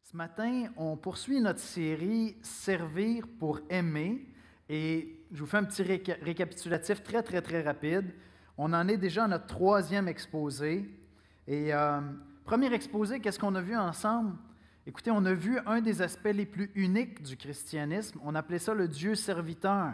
Ce matin, on poursuit notre série Servir pour aimer et je vous fais un petit récapitulatif très rapide. On en est déjà à notre troisième exposé. Et premier exposé, qu'est-ce qu'on a vu ensemble? Écoutez, on a vu un des aspects les plus uniques du christianisme. On appelait ça le Dieu serviteur.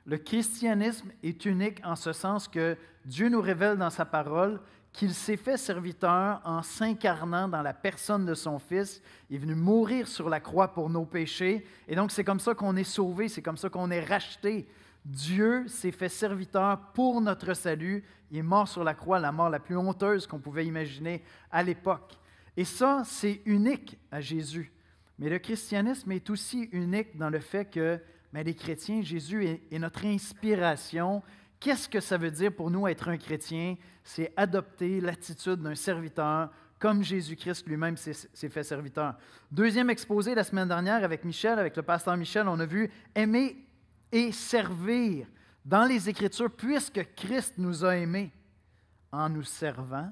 Le christianisme est unique en ce sens que Dieu nous révèle dans sa parole qu'il s'est fait serviteur en s'incarnant dans la personne de son Fils. Il est venu mourir sur la croix pour nos péchés. Et donc, c'est comme ça qu'on est sauvé, c'est comme ça qu'on est racheté. Dieu s'est fait serviteur pour notre salut. Il est mort sur la croix, la mort la plus honteuse qu'on pouvait imaginer à l'époque. Et ça, c'est unique à Jésus. Mais le christianisme est aussi unique dans le fait que les chrétiens, Jésus est notre inspiration. Qu'est-ce que ça veut dire pour nous être un chrétien? C'est adopter l'attitude d'un serviteur comme Jésus-Christ lui-même s'est fait serviteur. Deuxième exposé la semaine dernière avec Michel, avec le pasteur Michel, on a vu aimer et servir dans les Écritures puisque Christ nous a aimés en nous servant.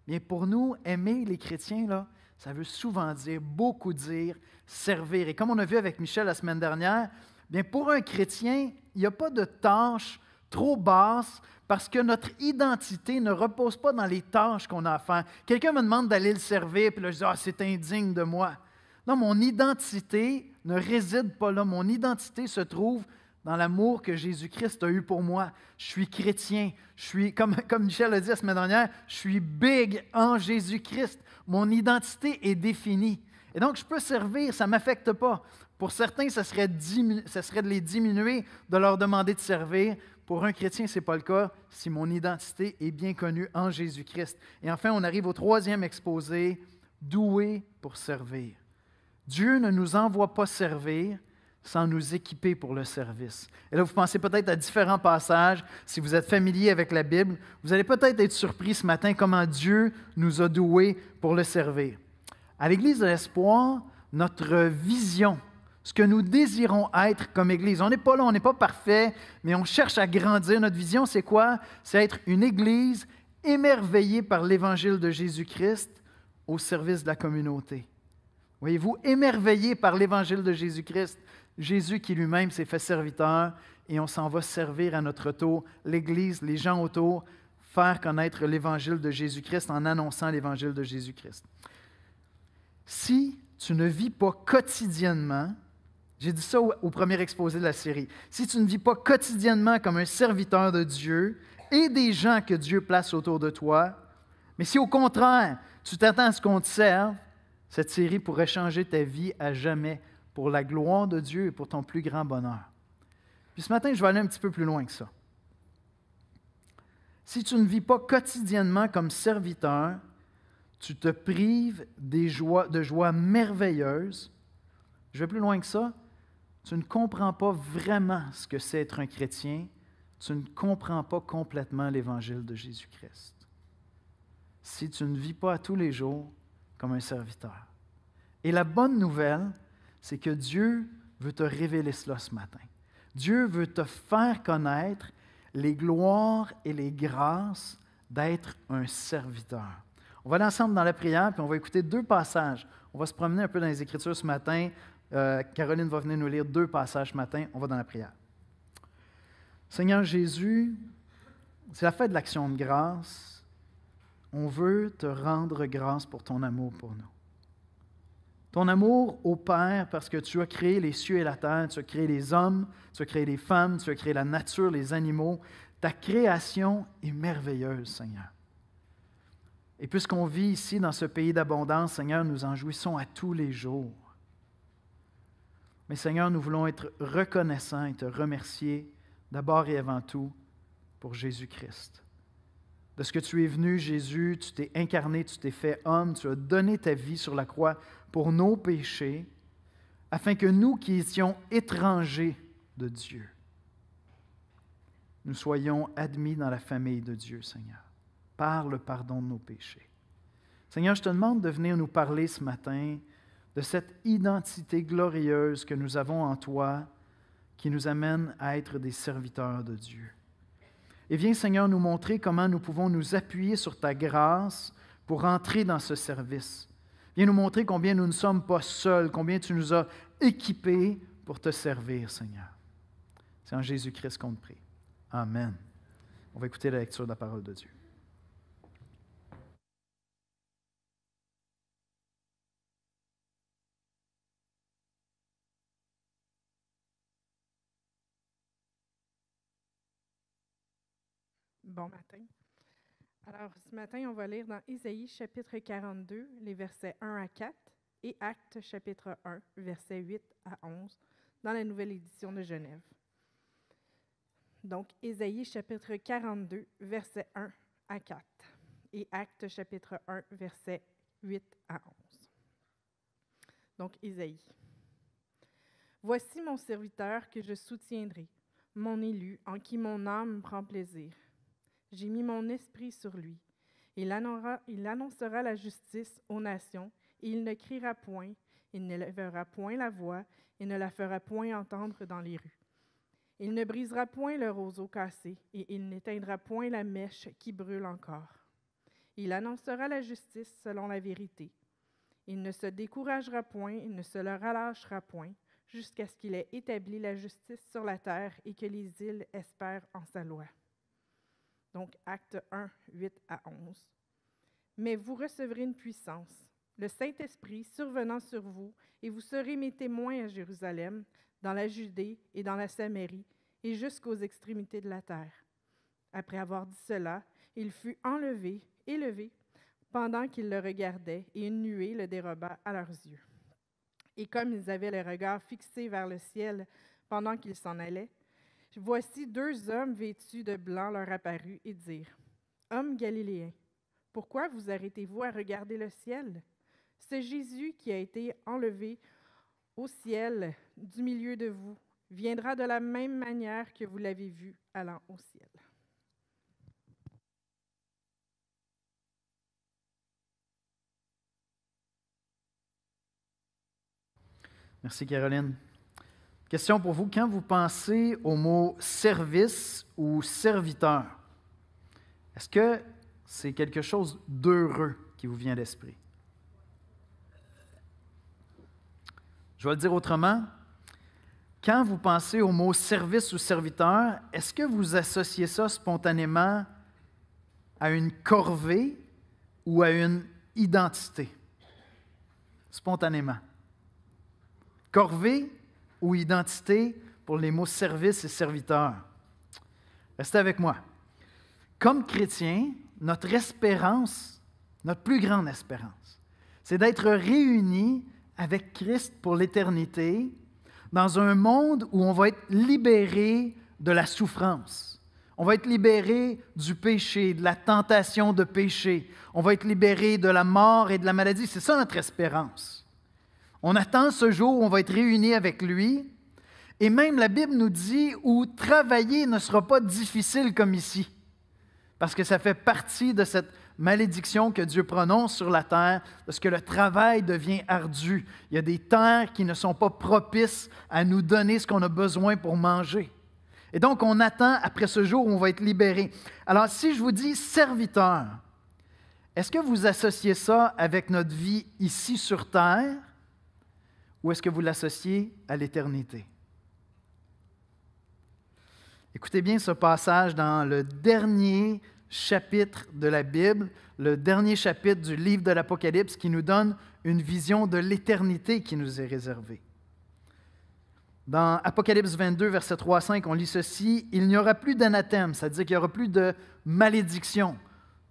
Bien, pour nous, aimer les chrétiens, là, ça veut souvent dire, beaucoup dire, servir. Et comme on a vu avec Michel la semaine dernière, bien, pour un chrétien, il n'y a pas de tâche trop basse parce que notre identité ne repose pas dans les tâches qu'on a à faire. Quelqu'un me demande d'aller le servir, puis là, je dis « Ah, c'est indigne de moi ». Non, mon identité ne réside pas là. Mon identité se trouve dans l'amour que Jésus-Christ a eu pour moi. Je suis chrétien. Je suis, comme Michel l'a dit la semaine dernière, je suis big en Jésus-Christ. Mon identité est définie. Et donc, je peux servir, ça ne m'affecte pas. Pour certains, ça serait de les diminuer, de leur demander de servir. Pour un chrétien, ce n'est pas le cas si mon identité est bien connue en Jésus-Christ. Et enfin, on arrive au troisième exposé, doué pour servir. Dieu ne nous envoie pas servir sans nous équiper pour le service. Et là, vous pensez peut-être à différents passages. Si vous êtes familier avec la Bible, vous allez peut-être être surpris ce matin comment Dieu nous a doués pour le servir. À l'Église de l'Espoir, notre vision, ce que nous désirons être comme Église, on n'est pas là, on n'est pas parfait, mais on cherche à grandir. Notre vision, c'est quoi? C'est être une Église émerveillée par l'Évangile de Jésus-Christ au service de la communauté. Voyez-vous, émerveillé par l'Évangile de Jésus-Christ, Jésus qui lui-même s'est fait serviteur et on s'en va servir à notre tour, l'Église, les gens autour, faire connaître l'Évangile de Jésus-Christ en annonçant l'Évangile de Jésus-Christ. Si tu ne vis pas quotidiennement, j'ai dit ça au premier exposé de la série, si tu ne vis pas quotidiennement comme un serviteur de Dieu et des gens que Dieu place autour de toi, mais si au contraire, tu t'attends à ce qu'on te serve, cette série pourrait changer ta vie à jamais pour la gloire de Dieu et pour ton plus grand bonheur. Puis ce matin, je vais aller un petit peu plus loin que ça. Si tu ne vis pas quotidiennement comme serviteur, tu te prives de joies merveilleuses. Je vais plus loin que ça. Tu ne comprends pas vraiment ce que c'est être un chrétien. Tu ne comprends pas complètement l'Évangile de Jésus-Christ. Si tu ne vis pas à tous les jours comme un serviteur. Et la bonne nouvelle, c'est que Dieu veut te révéler cela ce matin. Dieu veut te faire connaître les gloires et les grâces d'être un serviteur. On va aller ensemble dans la prière, puis on va écouter deux passages. On va se promener un peu dans les Écritures ce matin. Caroline va venir nous lire deux passages ce matin. On va dans la prière. Seigneur Jésus, c'est la fête de l'Action de grâce. On veut te rendre grâce pour ton amour pour nous. Ton amour au Père, parce que tu as créé les cieux et la terre, tu as créé les hommes, tu as créé les femmes, tu as créé la nature, les animaux. Ta création est merveilleuse, Seigneur. Et puisqu'on vit ici dans ce pays d'abondance, Seigneur, nous en jouissons à tous les jours. Mais Seigneur, nous voulons être reconnaissants et te remercier d'abord et avant tout pour Jésus-Christ. De ce que tu es venu, Jésus, tu t'es incarné, tu t'es fait homme, tu as donné ta vie sur la croix pour nos péchés, afin que nous qui étions étrangers de Dieu, nous soyons admis dans la famille de Dieu, Seigneur, par le pardon de nos péchés. Seigneur, je te demande de venir nous parler ce matin de cette identité glorieuse que nous avons en toi, qui nous amène à être des serviteurs de Dieu. Et viens, Seigneur, nous montrer comment nous pouvons nous appuyer sur ta grâce pour entrer dans ce service. Viens nous montrer combien nous ne sommes pas seuls, combien tu nous as équipés pour te servir, Seigneur. C'est en Jésus-Christ qu'on te prie. Amen. On va écouter la lecture de la parole de Dieu. Bon matin. Alors, ce matin, on va lire dans Ésaïe chapitre 42, les versets 1 à 4, et Actes chapitre 1, versets 8 à 11, dans la nouvelle édition de Genève. Donc, Ésaïe chapitre 42, versets 1 à 4, et Actes chapitre 1, versets 8 à 11. Donc, Ésaïe. Voici mon serviteur que je soutiendrai, mon élu, en qui mon âme prend plaisir. J'ai mis mon esprit sur lui. Il annoncera la justice aux nations, et il ne criera point, il ne lèvera point la voix, et ne la fera point entendre dans les rues. Il ne brisera point le roseau cassé, et il n'éteindra point la mèche qui brûle encore. Il annoncera la justice selon la vérité. Il ne se découragera point, il ne se le relâchera point, jusqu'à ce qu'il ait établi la justice sur la terre et que les îles espèrent en sa loi. Donc, Acte 1, 8 à 11. Mais vous recevrez une puissance, le Saint-Esprit survenant sur vous, et vous serez mes témoins à Jérusalem, dans la Judée et dans la Samarie, et jusqu'aux extrémités de la terre. Après avoir dit cela, il fut élevé, pendant qu'ils le regardaient, et une nuée le déroba à leurs yeux. Et comme ils avaient le regard fixé vers le ciel pendant qu'ils s'en allaient, voici 2 hommes vêtus de blanc leur apparurent et dirent : « Hommes galiléens, pourquoi vous arrêtez-vous à regarder le ciel? C'est Jésus qui a été enlevé au ciel du milieu de vous, viendra de la même manière que vous l'avez vu allant au ciel. » Merci, Caroline. Question pour vous. Quand vous pensez au mot service ou serviteur, est-ce que c'est quelque chose d'heureux qui vous vient à l'esprit? Je vais le dire autrement. Quand vous pensez au mot service ou serviteur, est-ce que vous associez ça spontanément à une corvée ou à une identité? Spontanément. Corvée ou identité pour les mots service et serviteur. Restez avec moi. Comme chrétiens, notre espérance, notre plus grande espérance, c'est d'être réunis avec Christ pour l'éternité dans un monde où on va être libéré de la souffrance. On va être libéré du péché, de la tentation de péché. On va être libéré de la mort et de la maladie. C'est ça notre espérance. On attend ce jour où on va être réunis avec lui. Et même la Bible nous dit où travailler ne sera pas difficile comme ici. Parce que ça fait partie de cette malédiction que Dieu prononce sur la terre, parce que le travail devient ardu. Il y a des terres qui ne sont pas propices à nous donner ce qu'on a besoin pour manger. Et donc, on attend après ce jour où on va être libéré. Alors, si je vous dis serviteur, est-ce que vous associez ça avec notre vie ici sur terre ou est-ce que vous l'associez à l'éternité? Écoutez bien ce passage dans le dernier chapitre de la Bible, le dernier chapitre du livre de l'Apocalypse qui nous donne une vision de l'éternité qui nous est réservée. Dans Apocalypse 22, versets 3 à 5, on lit ceci: « Il n'y aura plus d'anathème », c'est-à-dire qu'il n'y aura plus de malédiction.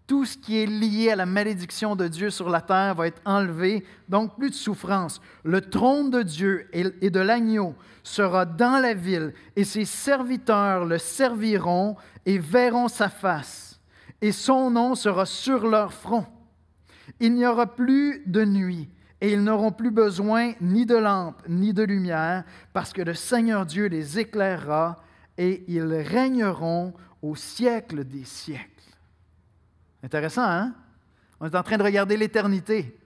Tout ce qui est lié à la malédiction de Dieu sur la terre va être enlevé, donc plus de souffrance. Le trône de Dieu et de l'agneau sera dans la ville, et ses serviteurs le serviront et verront sa face, et son nom sera sur leur front. Il n'y aura plus de nuit, et ils n'auront plus besoin ni de lampe ni de lumière, parce que le Seigneur Dieu les éclairera, et ils régneront au siècle des siècles. Intéressant, hein? On est en train de regarder l'éternité.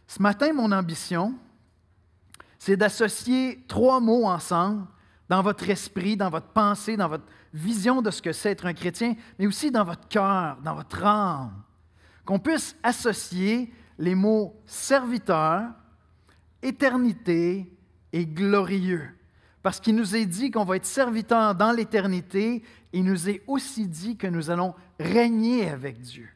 Ce matin, mon ambition, c'est d'associer 3 mots ensemble dans votre esprit, dans votre pensée, dans votre vision de ce que c'est être un chrétien, mais aussi dans votre cœur, dans votre âme. Qu'on puisse associer les mots serviteur, éternité et glorieux. Parce qu'il nous est dit qu'on va être serviteur dans l'éternité, il nous est aussi dit que nous allons régner avec Dieu.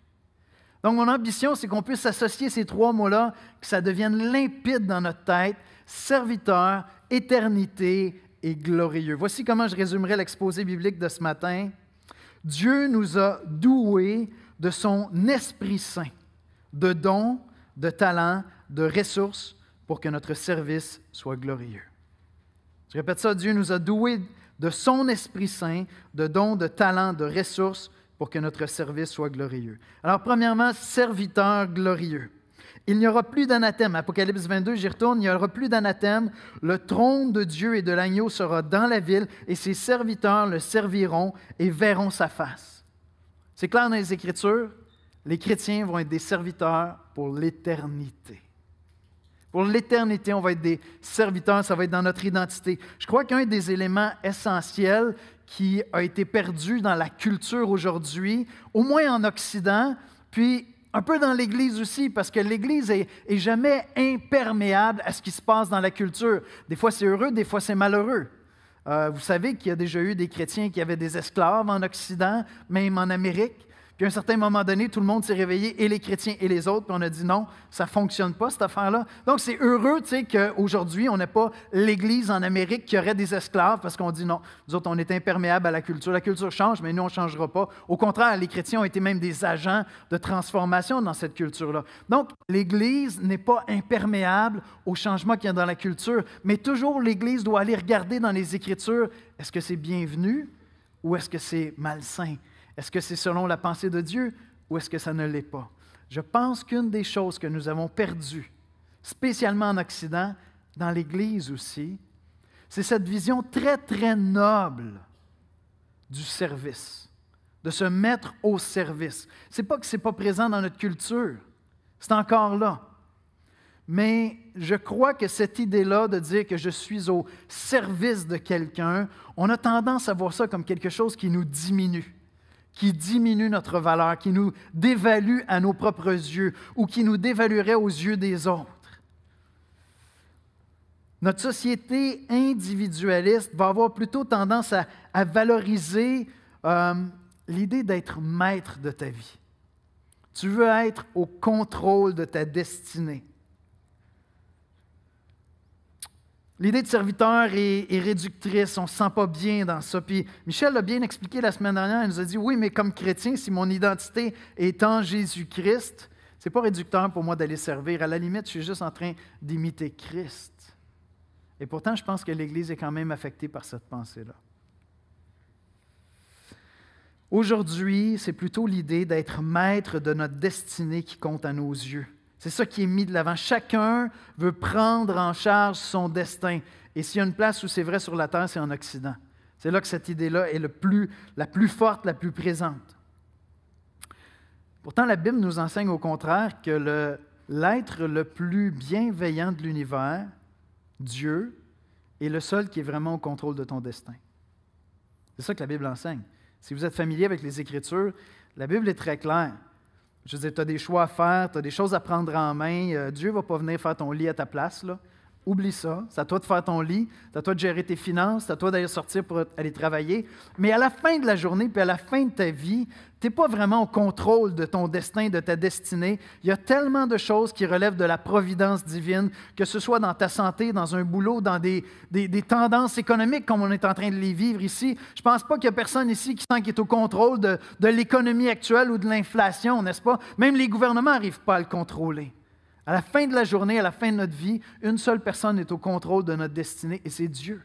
Donc, mon ambition, c'est qu'on puisse associer ces trois mots-là, que ça devienne limpide dans notre tête, serviteur, éternité et glorieux. Voici comment je résumerai l'exposé biblique de ce matin. Dieu nous a doués de son Esprit Saint, de dons, de talents, de ressources pour que notre service soit glorieux. Je répète ça, Dieu nous a doués de son Esprit Saint, de dons, de talents, de ressources pour que notre service soit glorieux. Alors, premièrement, serviteur glorieux. Il n'y aura plus d'anathème. Apocalypse 22, j'y retourne, il n'y aura plus d'anathème. Le trône de Dieu et de l'agneau sera dans la ville et ses serviteurs le serviront et verront sa face. C'est clair dans les Écritures, les chrétiens vont être des serviteurs pour l'éternité. Pour l'éternité, on va être des serviteurs, ça va être dans notre identité. Je crois qu'un des éléments essentiels qui a été perdu dans la culture aujourd'hui, au moins en Occident, puis un peu dans l'Église aussi, parce que l'Église est jamais imperméable à ce qui se passe dans la culture. Des fois, c'est heureux, des fois, c'est malheureux. Vous savez qu'il y a déjà eu des chrétiens qui avaient des esclaves en Occident, même en Amérique. Puis à un certain moment donné, tout le monde s'est réveillé, et les chrétiens et les autres, puis on a dit non, ça ne fonctionne pas, cette affaire-là. Donc, c'est heureux, tu sais, qu'aujourd'hui, on n'a pas l'Église en Amérique qui aurait des esclaves, parce qu'on dit non, nous autres, on est imperméables à la culture. La culture change, mais nous, on ne changera pas. Au contraire, les chrétiens ont été même des agents de transformation dans cette culture-là. Donc, l'Église n'est pas imperméable au changement qu'il y a dans la culture, mais toujours, l'Église doit aller regarder dans les Écritures, est-ce que c'est bienvenu ou est-ce que c'est malsain? Est-ce que c'est selon la pensée de Dieu ou est-ce que ça ne l'est pas? Je pense qu'une des choses que nous avons perdues, spécialement en Occident, dans l'Église aussi, c'est cette vision très, très noble du service, de se mettre au service. Ce n'est pas que ce n'est pas présent dans notre culture, c'est encore là. Mais je crois que cette idée-là de dire que je suis au service de quelqu'un, on a tendance à voir ça comme quelque chose qui nous diminue, qui diminue notre valeur, qui nous dévalue à nos propres yeux ou qui nous dévaluerait aux yeux des autres. Notre société individualiste va avoir plutôt tendance à valoriser l'idée d'être maître de ta vie. Tu veux être au contrôle de ta destinée. L'idée de serviteur est réductrice, on ne se sent pas bien dans ça. Puis Michel l'a bien expliqué la semaine dernière, il nous a dit, oui, mais comme chrétien, si mon identité est en Jésus-Christ, ce n'est pas réducteur pour moi d'aller servir. À la limite, je suis juste en train d'imiter Christ. Et pourtant, je pense que l'Église est quand même affectée par cette pensée-là. Aujourd'hui, c'est plutôt l'idée d'être maître de notre destinée qui compte à nos yeux. C'est ça qui est mis de l'avant. Chacun veut prendre en charge son destin. Et s'il y a une place où c'est vrai sur la terre, c'est en Occident. C'est là que cette idée-là est la plus forte, la plus présente. Pourtant, la Bible nous enseigne au contraire que l'être le plus bienveillant de l'univers, Dieu, est le seul qui est vraiment au contrôle de ton destin. C'est ça que la Bible enseigne. Si vous êtes familier avec les Écritures, la Bible est très claire. Je veux dire, tu as des choix à faire, tu as des choses à prendre en main. Dieu ne va pas venir faire ton lit à ta place, là. Oublie ça. C'est à toi de faire ton lit, c'est à toi de gérer tes finances, c'est à toi d'aller sortir pour aller travailler. Mais à la fin de la journée, puis à la fin de ta vie, tu n'es pas vraiment au contrôle de ton destin, de ta destinée. Il y a tellement de choses qui relèvent de la providence divine, que ce soit dans ta santé, dans un boulot, dans des tendances économiques comme on est en train de les vivre ici. Je ne pense pas qu'il y a personne ici qui sent qu'il est au contrôle de l'économie actuelle ou de l'inflation, n'est-ce pas? Même les gouvernements n'arrivent pas à le contrôler. À la fin de la journée, à la fin de notre vie, une seule personne est au contrôle de notre destinée et c'est Dieu.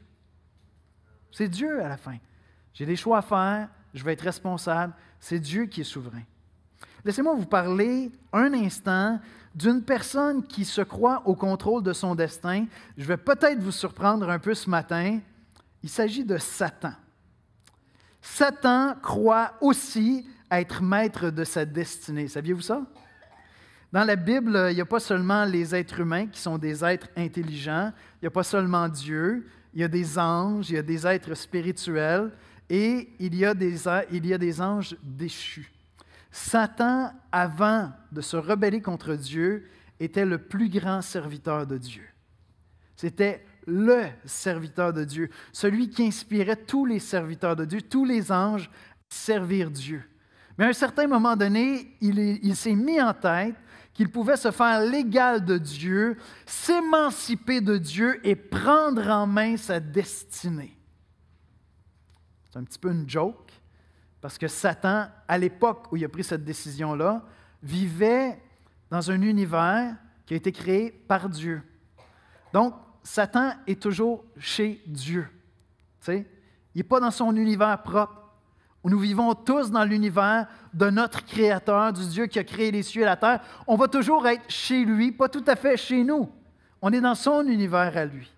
C'est Dieu à la fin. J'ai des choix à faire, je vais être responsable. C'est Dieu qui est souverain. Laissez-moi vous parler un instant d'une personne qui se croit au contrôle de son destin. Je vais peut-être vous surprendre un peu ce matin. Il s'agit de Satan. Satan croit aussi être maître de sa destinée. Saviez-vous ça? Dans la Bible, il n'y a pas seulement les êtres humains qui sont des êtres intelligents, il n'y a pas seulement Dieu, il y a des anges, il y a des êtres spirituels et il y a des anges déchus. Satan, avant de se rebeller contre Dieu, était le plus grand serviteur de Dieu. C'était le serviteur de Dieu, celui qui inspirait tous les serviteurs de Dieu, tous les anges, à servir Dieu. Mais à un certain moment donné, il s'est mis en tête qu'il pouvait se faire l'égal de Dieu, s'émanciper de Dieu et prendre en main sa destinée. C'est un petit peu une joke, parce que Satan, à l'époque où il a pris cette décision-là, vivait dans un univers qui a été créé par Dieu. Donc, Satan est toujours chez Dieu. Tu sais? Il n'est pas dans son univers propre. Nous vivons tous dans l'univers de notre Créateur, du Dieu qui a créé les cieux et la terre. On va toujours être chez lui, pas tout à fait chez nous. On est dans son univers à lui.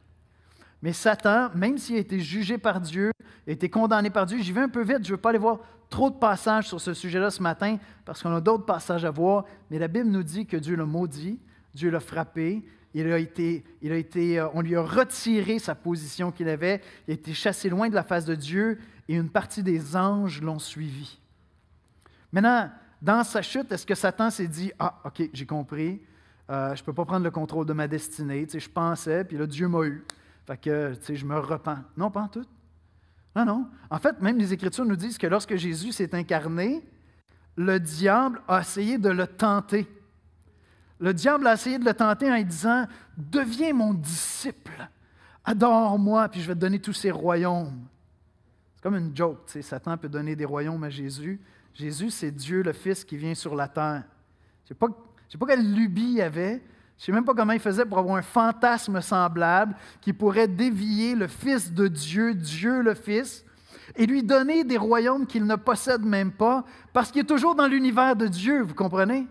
Mais Satan, même s'il a été jugé par Dieu, a été condamné par Dieu, j'y vais un peu vite, je ne veux pas aller voir trop de passages sur ce sujet-là ce matin, parce qu'on a d'autres passages à voir, mais la Bible nous dit que Dieu l'a maudit, Dieu l'a frappé, on lui a retiré sa position qu'il avait, il a été chassé loin de la face de Dieu, et une partie des anges l'ont suivi. Maintenant, dans sa chute, est-ce que Satan s'est dit « Ah, OK, j'ai compris, je ne peux pas prendre le contrôle de ma destinée, je pensais, puis là, Dieu m'a eu. » Fait que, je me repens. Non, pas en tout. Non, non. En fait, même les Écritures nous disent que lorsque Jésus s'est incarné, le diable a essayé de le tenter. Le diable a essayé de le tenter en lui disant « Deviens mon disciple, adore-moi, puis je vais te donner tous ces royaumes. » C'est comme une joke, Satan peut donner des royaumes à Jésus. Jésus, c'est Dieu le Fils qui vient sur la terre. Je ne sais pas quelle lubie il avait. Je ne sais même pas comment il faisait pour avoir un fantasme semblable qui pourrait dévier le Fils de Dieu, Dieu le Fils, et lui donner des royaumes qu'il ne possède même pas, parce qu'il est toujours dans l'univers de Dieu, vous comprenez?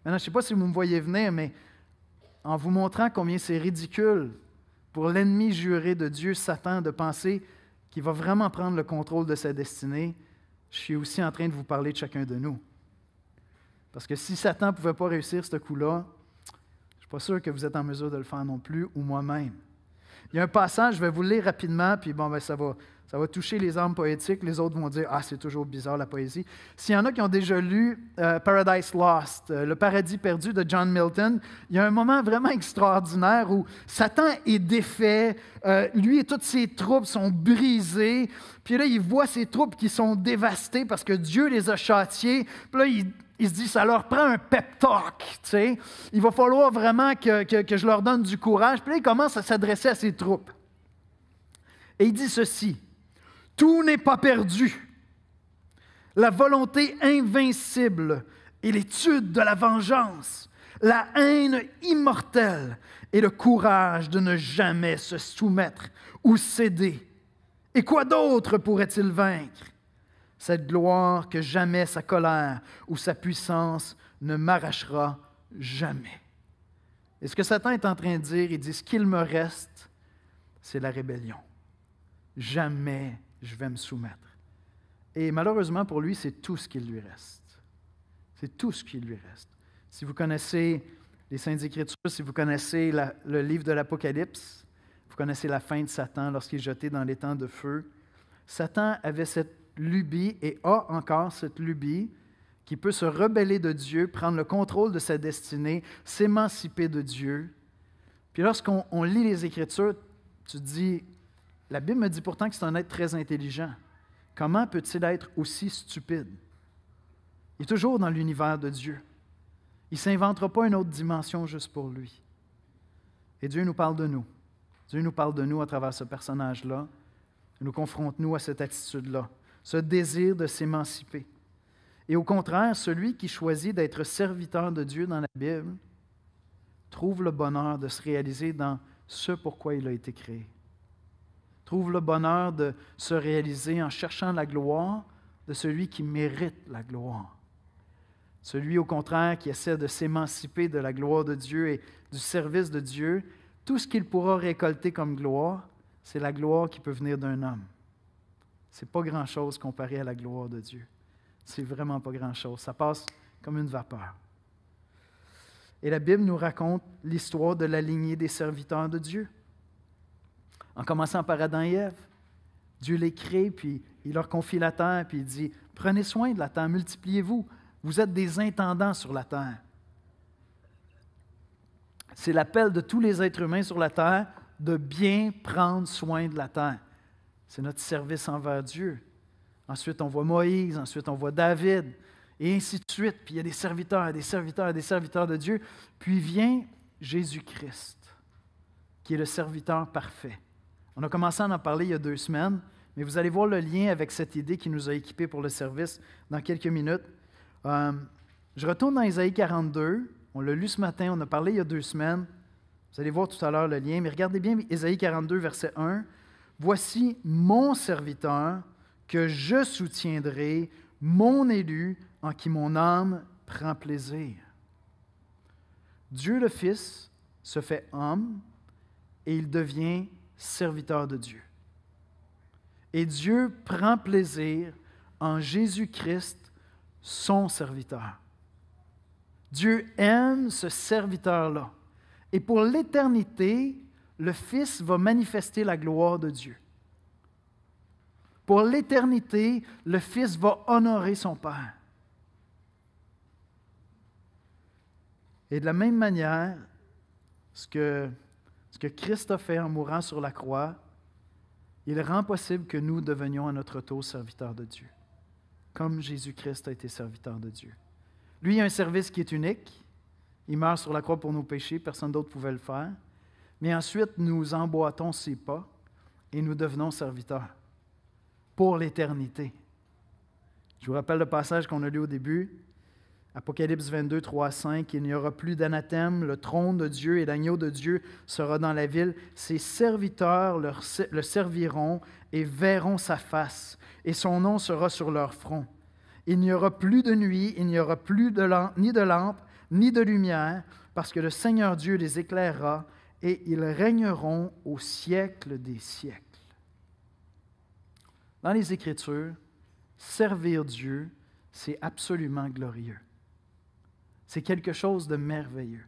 Maintenant, je ne sais pas si vous me voyez venir, mais en vous montrant combien c'est ridicule pour l'ennemi juré de Dieu, Satan, de penser qu'il va vraiment prendre le contrôle de sa destinée, je suis aussi en train de vous parler de chacun de nous. Parce que si Satan ne pouvait pas réussir ce coup-là, je ne suis pas sûr que vous êtes en mesure de le faire non plus, ou moi-même. Il y a un passage, je vais vous le lire rapidement, puis bon, ça va toucher les âmes poétiques. Les autres vont dire « Ah, c'est toujours bizarre la poésie ». S'il y en a qui ont déjà lu Paradise Lost, Le paradis perdu de John Milton, il y a un moment vraiment extraordinaire où Satan est défait, lui et toutes ses troupes sont brisées, puis là, il voit ses troupes qui sont dévastées parce que Dieu les a châtiées, puis là, il se dit, ça leur prend un pep talk, tu sais. Il va falloir vraiment que je leur donne du courage. Puis là, il commence à s'adresser à ses troupes. Et il dit ceci, « Tout n'est pas perdu. La volonté invincible et l'étude de la vengeance, la haine immortelle et le courage de ne jamais se soumettre ou céder. Et quoi d'autre pourrait-il vaincre? Cette gloire que jamais sa colère ou sa puissance ne m'arrachera jamais. » Et ce que Satan est en train de dire, il dit, ce qu'il me reste, c'est la rébellion. Jamais je vais me soumettre. Et malheureusement pour lui, c'est tout ce qu'il lui reste. C'est tout ce qu'il lui reste. Si vous connaissez les Saintes Écritures, si vous connaissez le livre de l'Apocalypse, vous connaissez la fin de Satan lorsqu'il est jeté dans l'étang de feu. Satan avait cette lubie et a encore cette lubie qui peut se rebeller de Dieu, prendre le contrôle de sa destinée, s'émanciper de Dieu. Puis lorsqu'on lit les Écritures, tu te dis, la Bible me dit pourtant que c'est un être très intelligent. Comment peut-il être aussi stupide? Il est toujours dans l'univers de Dieu. Il ne s'inventera pas une autre dimension juste pour lui. Et Dieu nous parle de nous. Dieu nous parle de nous à travers ce personnage-là. Il nous confronte, nous, à cette attitude-là, ce désir de s'émanciper. Et au contraire, celui qui choisit d'être serviteur de Dieu dans la Bible trouve le bonheur de se réaliser dans ce pourquoi il a été créé. Trouve le bonheur de se réaliser en cherchant la gloire de celui qui mérite la gloire. Celui, au contraire, qui essaie de s'émanciper de la gloire de Dieu et du service de Dieu, tout ce qu'il pourra récolter comme gloire, c'est la gloire qui peut venir d'un homme. Ce n'est pas grand-chose comparé à la gloire de Dieu. C'est vraiment pas grand-chose. Ça passe comme une vapeur. Et la Bible nous raconte l'histoire de la lignée des serviteurs de Dieu. En commençant par Adam et Ève, Dieu les crée, puis il leur confie la terre, puis il dit « Prenez soin de la terre, multipliez-vous. Vous êtes des intendants sur la terre. » C'est l'appel de tous les êtres humains sur la terre de bien prendre soin de la terre. C'est notre service envers Dieu. Ensuite, on voit Moïse, ensuite on voit David, et ainsi de suite. Puis il y a des serviteurs, des serviteurs, des serviteurs de Dieu. Puis vient Jésus-Christ, qui est le serviteur parfait. On a commencé à en parler il y a 2 semaines, mais vous allez voir le lien avec cette idée qui nous a équipés pour le service dans quelques minutes. Je retourne dans Ésaïe 42. On l'a lu ce matin, on a parlé il y a 2 semaines. Vous allez voir tout à l'heure le lien, mais regardez bien Ésaïe 42, verset 1. « Voici mon serviteur que je soutiendrai, mon élu en qui mon âme prend plaisir. » Dieu le Fils se fait homme et il devient serviteur de Dieu. Et Dieu prend plaisir en Jésus-Christ, son serviteur. Dieu aime ce serviteur-là. Et pour l'éternité, le Fils va manifester la gloire de Dieu. Pour l'éternité, le Fils va honorer son Père. Et de la même manière, ce que Christ a fait en mourant sur la croix, il rend possible que nous devenions à notre tour serviteurs de Dieu, comme Jésus-Christ a été serviteur de Dieu. Lui, il a un service qui est unique. Il meurt sur la croix pour nos péchés, personne d'autre ne pouvait le faire. Mais ensuite, nous emboîtons ses pas et nous devenons serviteurs pour l'éternité. Je vous rappelle le passage qu'on a lu au début, Apocalypse 22, 3 à 5. « Il n'y aura plus d'anathème, le trône de Dieu et l'agneau de Dieu sera dans la ville. Ses serviteurs le serviront et verront sa face, et son nom sera sur leur front. Il n'y aura plus de nuit, il n'y aura plus ni de lampe, ni de lumière, parce que le Seigneur Dieu les éclairera, et ils régneront au siècle des siècles. » Dans les Écritures, servir Dieu, c'est absolument glorieux. C'est quelque chose de merveilleux.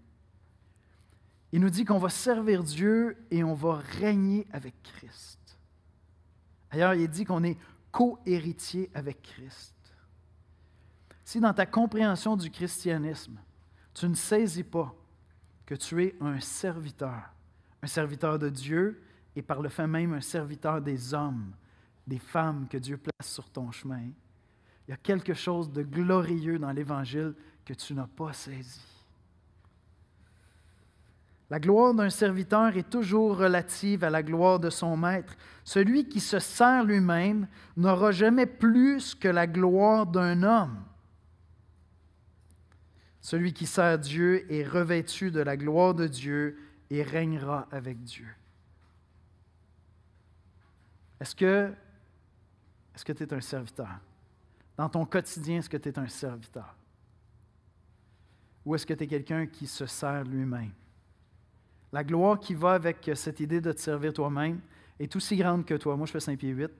Il nous dit qu'on va servir Dieu et on va régner avec Christ. D'ailleurs, il dit qu'on est co-héritier avec Christ. Si dans ta compréhension du christianisme, tu ne saisis pas que tu es un serviteur de Dieu et par le fait même un serviteur des hommes, des femmes que Dieu place sur ton chemin, il y a quelque chose de glorieux dans l'Évangile que tu n'as pas saisi. La gloire d'un serviteur est toujours relative à la gloire de son maître. Celui qui se sert lui-même n'aura jamais plus que la gloire d'un homme. Celui qui sert Dieu est revêtu de la gloire de Dieu et régnera avec Dieu. Est-ce que tu es un serviteur? Dans ton quotidien, est-ce que tu es un serviteur? Ou est-ce que tu es quelqu'un qui se sert lui-même? La gloire qui va avec cette idée de te servir toi-même est aussi grande que toi. Moi, je fais 5 pieds 8.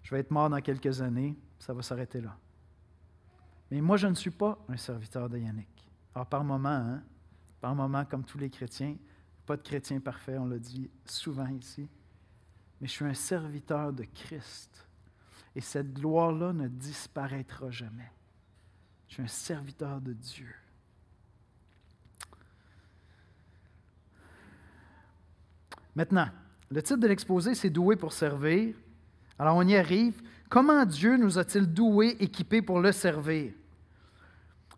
Je vais être mort dans quelques années. Ça va s'arrêter là. Mais moi, je ne suis pas un serviteur de Yannick. Alors, par moment, comme tous les chrétiens, pas de chrétien parfait, on l'a dit souvent ici, mais je suis un serviteur de Christ. Et cette gloire-là ne disparaîtra jamais. Je suis un serviteur de Dieu. Maintenant, le titre de l'exposé, c'est « Doué pour servir ». Alors, on y arrive. Comment Dieu nous a-t-il doués, équipés pour le servir?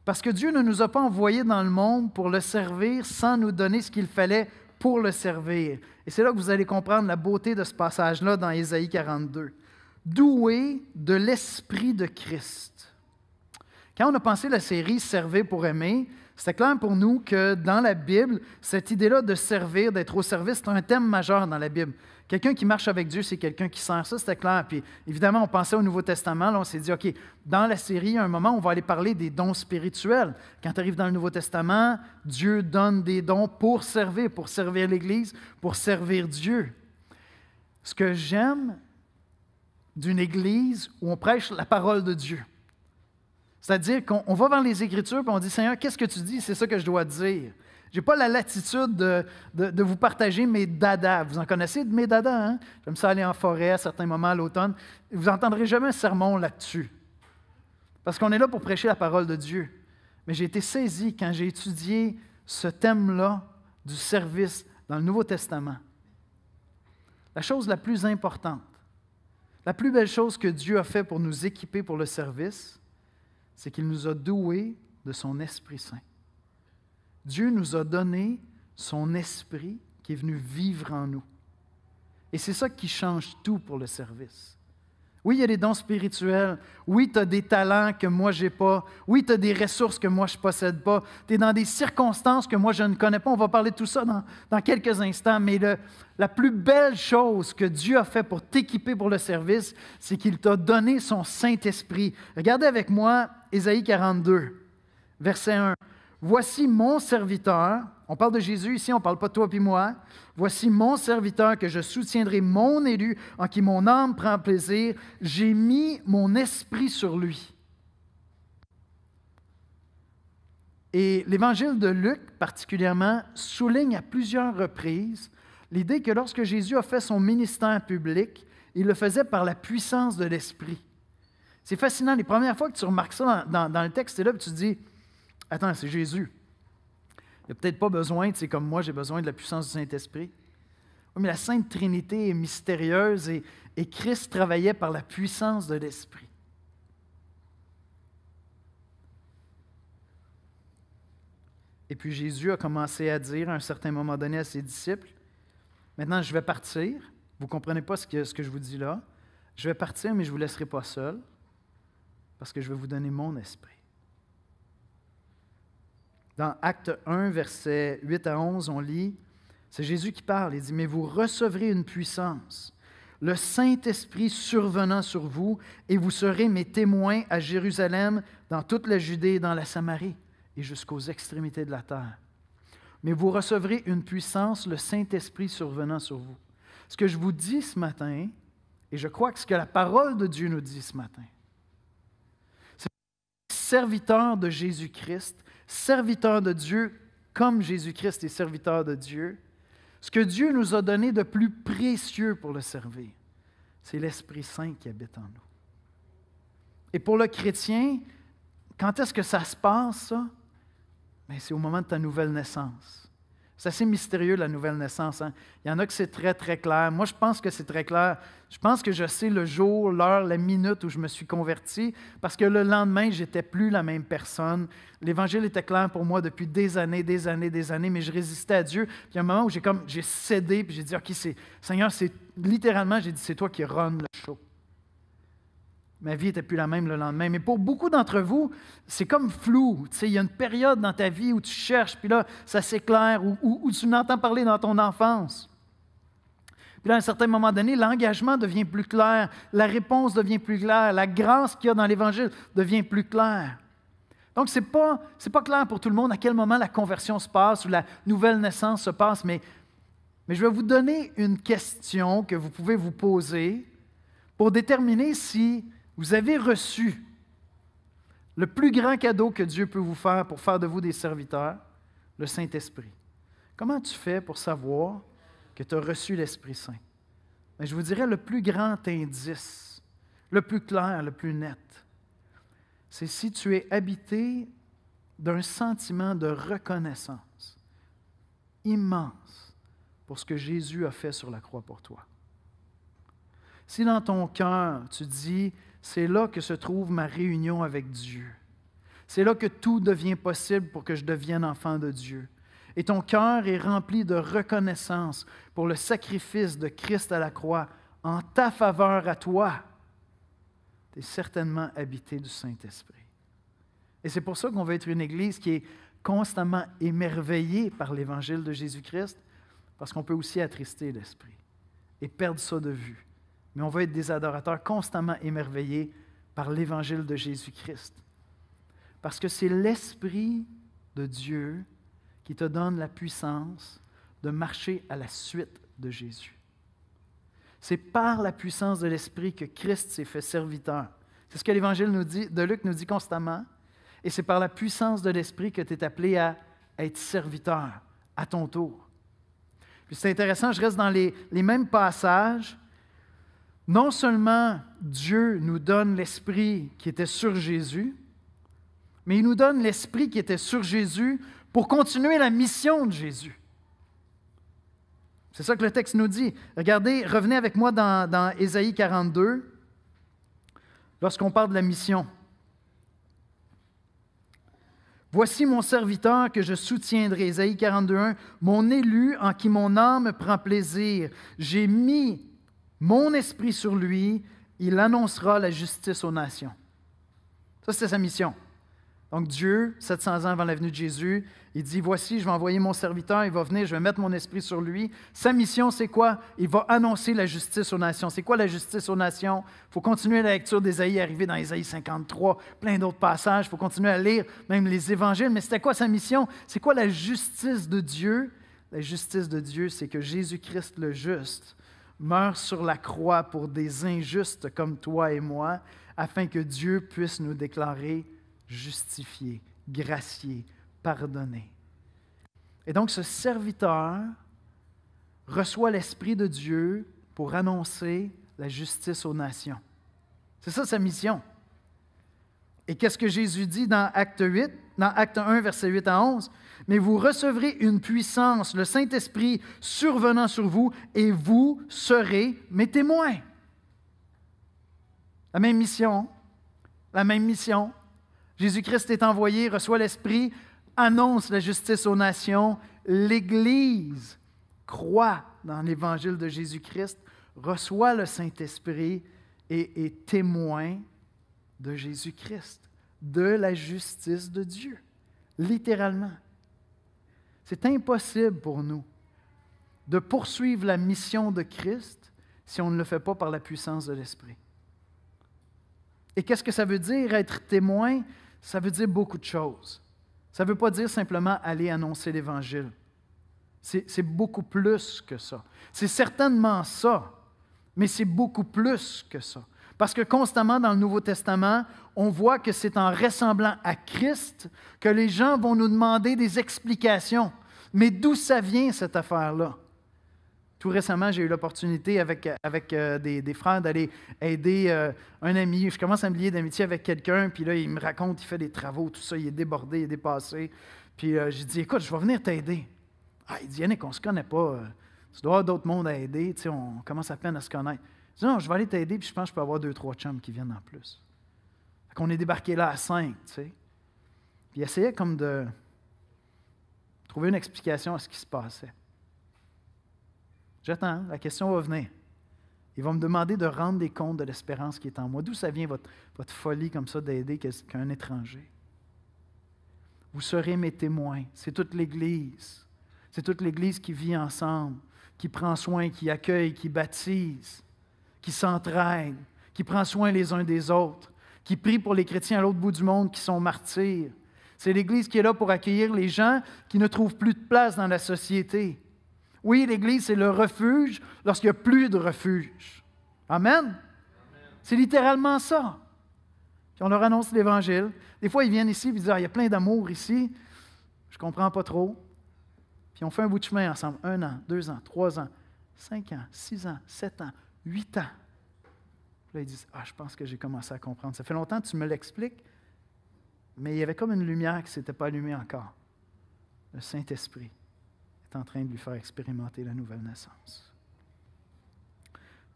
Parce que Dieu ne nous a pas envoyés dans le monde pour le servir sans nous donner ce qu'il fallait pour le servir. Et c'est là que vous allez comprendre la beauté de ce passage-là dans Ésaïe 42. Doué de l'Esprit de Christ. Quand on a pensé la série « Servir pour aimer », c'était clair pour nous que dans la Bible, cette idée-là de servir, d'être au service, c'est un thème majeur dans la Bible. Quelqu'un qui marche avec Dieu, c'est quelqu'un qui sert. Ça, c'était clair. Puis évidemment, on pensait au Nouveau Testament. Là, on s'est dit, OK, dans la série, à un moment, on va aller parler des dons spirituels. Quand tu arrives dans le Nouveau Testament, Dieu donne des dons pour servir l'Église, pour servir Dieu. Ce que j'aime d'une Église où on prêche la parole de Dieu. C'est-à-dire qu'on va vers les Écritures et on dit, Seigneur, qu'est-ce que tu dis? C'est ça que je dois dire. Je n'ai pas la latitude de vous partager mes dadas. Vous en connaissez de mes dadas, hein? J'aime ça aller en forêt à certains moments à l'automne. Vous n'entendrez jamais un sermon là-dessus. Parce qu'on est là pour prêcher la parole de Dieu. Mais j'ai été saisi quand j'ai étudié ce thème-là du service dans le Nouveau Testament, la chose la plus importante, la plus belle chose que Dieu a fait pour nous équiper pour le service, c'est qu'il nous a doués de son Esprit Saint. Dieu nous a donné son Esprit qui est venu vivre en nous. Et c'est ça qui change tout pour le service. Oui, il y a des dons spirituels. Oui, tu as des talents que moi, je n'ai pas. Oui, tu as des ressources que moi, je ne possède pas. Tu es dans des circonstances que moi, je ne connais pas. On va parler de tout ça dans quelques instants. Mais la plus belle chose que Dieu a fait pour t'équiper pour le service, c'est qu'il t'a donné son Saint-Esprit. Regardez avec moi Ésaïe 42, verset 1. « Voici mon serviteur. » On parle de Jésus ici, on ne parle pas de toi et moi. « Voici mon serviteur que je soutiendrai, mon élu, en qui mon âme prend plaisir. J'ai mis mon esprit sur lui. » Et l'Évangile de Luc, particulièrement, souligne à plusieurs reprises l'idée que lorsque Jésus a fait son ministère public, il le faisait par la puissance de l'Esprit. C'est fascinant. Les premières fois que tu remarques ça dans le texte, c'est là que tu te dis, « Attends, c'est Jésus. Il n'a peut-être pas besoin, tu sais, comme moi, j'ai besoin de la puissance du Saint-Esprit. » Oui, mais la Sainte Trinité est mystérieuse et Christ travaillait par la puissance de l'Esprit. Et puis Jésus a commencé à dire à un certain moment donné à ses disciples, « Maintenant, je vais partir. Vous ne comprenez pas ce que je vous dis là. Je vais partir, mais je ne vous laisserai pas seul, parce que je vais vous donner mon esprit. » Dans Acte 1, versets 8 à 11, on lit, c'est Jésus qui parle, il dit, « Mais vous recevrez une puissance, le Saint-Esprit survenant sur vous, et vous serez mes témoins à Jérusalem, dans toute la Judée et dans la Samarie, et jusqu'aux extrémités de la terre. Mais vous recevrez une puissance, le Saint-Esprit survenant sur vous. » Ce que je vous dis ce matin, et je crois que ce que la parole de Dieu nous dit ce matin, c'est serviteur de Jésus-Christ, serviteur de Dieu comme Jésus-Christ est serviteur de Dieu, ce que Dieu nous a donné de plus précieux pour le servir, c'est l'Esprit Saint qui habite en nous. Et pour le chrétien, quand est-ce que ça se passe, ça? Bien, c'est au moment de ta nouvelle naissance. C'est assez mystérieux, la nouvelle naissance. Hein? Il y en a que c'est très, très clair. Moi, je pense que c'est très clair. Je pense que je sais le jour, l'heure, la minute où je me suis converti, parce que le lendemain, je n'étais plus la même personne. L'Évangile était clair pour moi depuis des années, mais je résistais à Dieu. Puis il y a un moment où j'ai cédé, puis j'ai dit, « OK, Seigneur, c'est littéralement, j'ai dit, c'est toi qui run le show. » Ma vie n'était plus la même le lendemain. Mais pour beaucoup d'entre vous, c'est comme flou. Tu sais, il y a une période dans ta vie où tu cherches, puis là, ça s'éclaire, où tu n'entends parler dans ton enfance. Puis là, à un certain moment donné, l'engagement devient plus clair, la réponse devient plus claire, la grâce qu'il y a dans l'Évangile devient plus claire. Donc, ce n'est pas clair pour tout le monde à quel moment la conversion se passe ou la nouvelle naissance se passe, mais je vais vous donner une question que vous pouvez vous poser pour déterminer si vous avez reçu le plus grand cadeau que Dieu peut vous faire pour faire de vous des serviteurs, le Saint-Esprit. Comment tu fais pour savoir que tu as reçu l'Esprit Saint? Bien, je vous dirais le plus grand indice, le plus clair, le plus net, c'est si tu es habité d'un sentiment de reconnaissance immense pour ce que Jésus a fait sur la croix pour toi. Si dans ton cœur, tu dis, c'est là que se trouve ma réunion avec Dieu. C'est là que tout devient possible pour que je devienne enfant de Dieu. Et ton cœur est rempli de reconnaissance pour le sacrifice de Christ à la croix en ta faveur à toi. Tu es certainement habité du Saint-Esprit. Et c'est pour ça qu'on va être une Église qui est constamment émerveillée par l'Évangile de Jésus-Christ, parce qu'on peut aussi attrister l'Esprit et perdre ça de vue. Mais on va être des adorateurs constamment émerveillés par l'Évangile de Jésus-Christ. Parce que c'est l'Esprit de Dieu qui te donne la puissance de marcher à la suite de Jésus. C'est par la puissance de l'Esprit que Christ s'est fait serviteur. C'est ce que l'Évangile de Luc nous dit constamment. Et c'est par la puissance de l'Esprit que tu es appelé à être serviteur à ton tour. Puis c'est intéressant, je reste dans les mêmes passages. Non seulement Dieu nous donne l'Esprit qui était sur Jésus, mais il nous donne l'Esprit qui était sur Jésus pour continuer la mission de Jésus. C'est ça que le texte nous dit. Regardez, revenez avec moi dans Ésaïe 42, lorsqu'on parle de la mission. « Voici mon serviteur que je soutiendrai. » Ésaïe 42:1. « Mon élu en qui mon âme prend plaisir. J'ai mis mon esprit sur lui. Il annoncera la justice aux nations. » Ça, c'était sa mission. Donc Dieu, 700 ans avant la venue de Jésus, il dit, voici, je vais envoyer mon serviteur, il va venir, je vais mettre mon esprit sur lui. Sa mission, c'est quoi? Il va annoncer la justice aux nations. C'est quoi la justice aux nations? Il faut continuer la lecture d'Ésaïe, arriver dans Ésaïe 53, plein d'autres passages. Il faut continuer à lire même les évangiles. Mais c'était quoi sa mission? C'est quoi la justice de Dieu? La justice de Dieu, c'est que Jésus-Christ le juste meurt sur la croix pour des injustes comme toi et moi, afin que Dieu puisse nous déclarer justifiés, graciés, pardonnés. Et donc, ce serviteur reçoit l'Esprit de Dieu pour annoncer la justice aux nations. C'est ça sa mission. Et qu'est-ce que Jésus dit dans Acte 1, versets 8 à 11? « Mais vous recevrez une puissance, le Saint-Esprit survenant sur vous, et vous serez mes témoins. » La même mission, la même mission. Jésus-Christ est envoyé, reçoit l'Esprit, annonce la justice aux nations. L'Église croit dans l'Évangile de Jésus-Christ, reçoit le Saint-Esprit et est témoin de Jésus-Christ, de la justice de Dieu, littéralement. C'est impossible pour nous de poursuivre la mission de Christ si on ne le fait pas par la puissance de l'Esprit. Et qu'est-ce que ça veut dire, être témoin? Ça veut dire beaucoup de choses. Ça ne veut pas dire simplement aller annoncer l'Évangile. C'est beaucoup plus que ça. C'est certainement ça, mais c'est beaucoup plus que ça. Parce que constamment dans le Nouveau Testament, on voit que c'est en ressemblant à Christ que les gens vont nous demander des explications. Mais d'où ça vient, cette affaire-là? Tout récemment, j'ai eu l'opportunité avec des frères d'aller aider un ami. Je commence à me lier d'amitié avec quelqu'un, puis là, il me raconte, il fait des travaux, tout ça, il est débordé, il est dépassé. Puis j'ai dit, écoute, je vais venir t'aider. Ah, il dit, Yannick, on ne se connaît pas. Tu dois avoir d'autres mondes à aider, tu sais, on commence à peine à se connaître. Je dis, non, je vais aller t'aider, puis je pense que je peux avoir 2-3 chums qui viennent en plus. Fait qu'on est débarqué là à 5, tu sais. Puis il essayait comme de trouver une explication à ce qui se passait. J'attends, la question va venir. Il va me demander de rendre des comptes de l'espérance qui est en moi. D'où ça vient votre folie comme ça d'aider qu'un étranger? Vous serez mes témoins. C'est toute l'Église. C'est toute l'Église qui vit ensemble, qui prend soin, qui accueille, qui baptise, qui s'entraide, qui prend soin les uns des autres, qui prie pour les chrétiens à l'autre bout du monde qui sont martyrs. C'est l'Église qui est là pour accueillir les gens qui ne trouvent plus de place dans la société. Oui, l'Église, c'est le refuge lorsqu'il n'y a plus de refuge. Amen? C'est littéralement ça. Puis on leur annonce l'Évangile. Des fois, ils viennent ici et ils disent, il y a plein d'amour ici. Je ne comprends pas trop. Puis on fait un bout de chemin ensemble. 1 an, 2 ans, 3 ans, 5 ans, 6 ans, 7 ans, 8 ans. Puis là, ils disent, je pense que j'ai commencé à comprendre. Ça fait longtemps que tu me l'expliques, mais il y avait comme une lumière qui ne s'était pas allumée encore. Le Saint-Esprit est en train de lui faire expérimenter la nouvelle naissance.